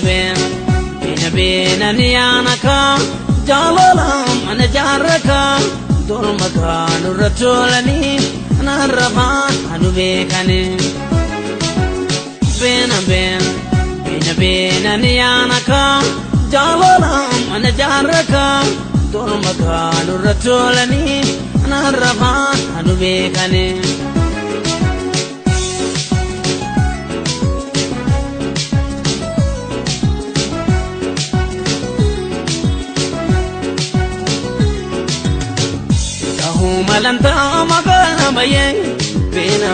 bina bina niyanaka jalala mana jaraka durmaka nuratulani naraba anubekani bina bina niyanaka jalala mana jaraka durmaka nuratulani naraba anubekani malanta magana baye bina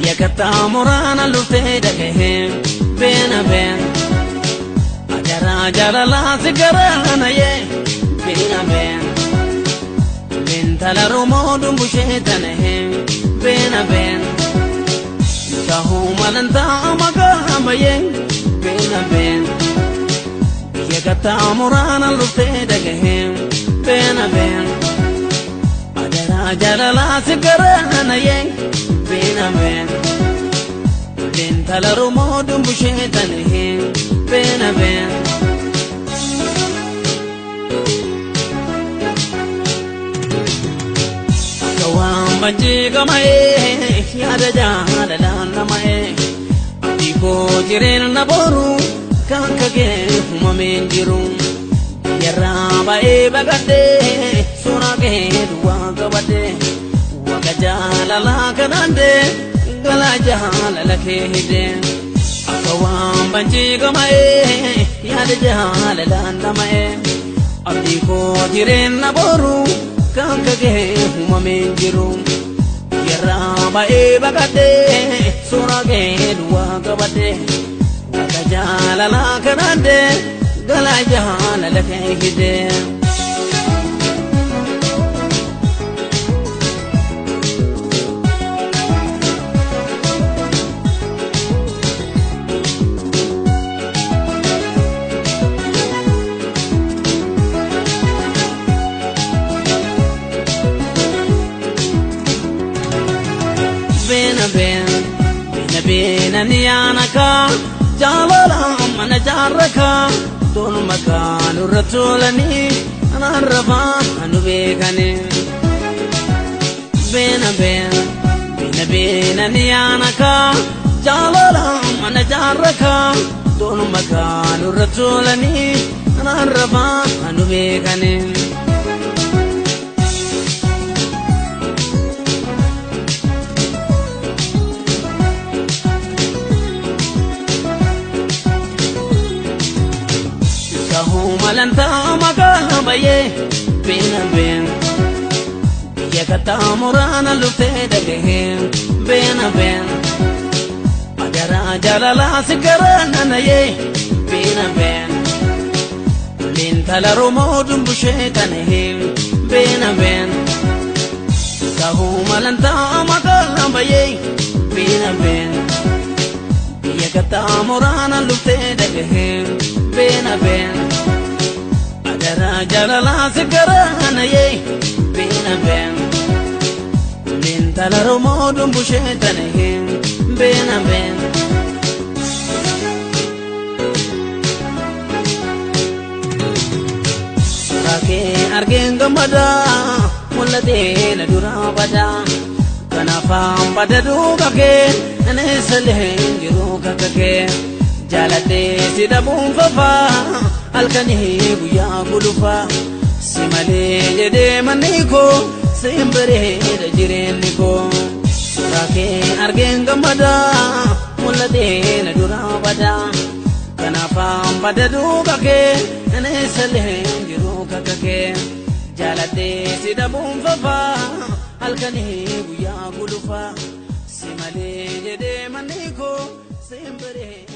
yakata murana lufte dage bina ajara jara la sigarana ye bina bintala rumodum bushetane bina tahu malanta magana baye bina yakata murana lufte dage bina jala la sigarana ye bina bintala rumodum bushetane bina kawam banjiga mae yada jala la mae diko jiren na boru kankage humamenjiru yara bae bagade sunage duwa gabade wagajala la kanande gala jala la khede akawam banjiga mae yada jala la mae abdi ko jiren na boru kankage humamenjiru yara bae bagade sunage duwa gabade wagajala la kanande gala jala la khede bina niyanaka jalala mana jaraka durmaka nuratulani naraba anubekani bina niyanaka jalala mana jaraka durmaka nuratulani naraba anubekani malanta magana baye bina yakata murana lufte dage bina ajara jala la sigarana ye bina bintala rumodum bushetane bina kahu malanta magana baye bina yakata murana lufte dage bina jala la sigarana ye bina bintala rumodum bushetane bina rake argenga mada mulade la dura bada kanafa pada dugake ane salhengiru kakake jalate sidabum fafa alkanihi buya gulufa simale jede maniko simbere jireniko rake argenga mada mulade na dura bada kanafa pada dugake ane salhengiru kakake jalate sidabum fafa alkanihi buya gulufa simale jede maniko simbere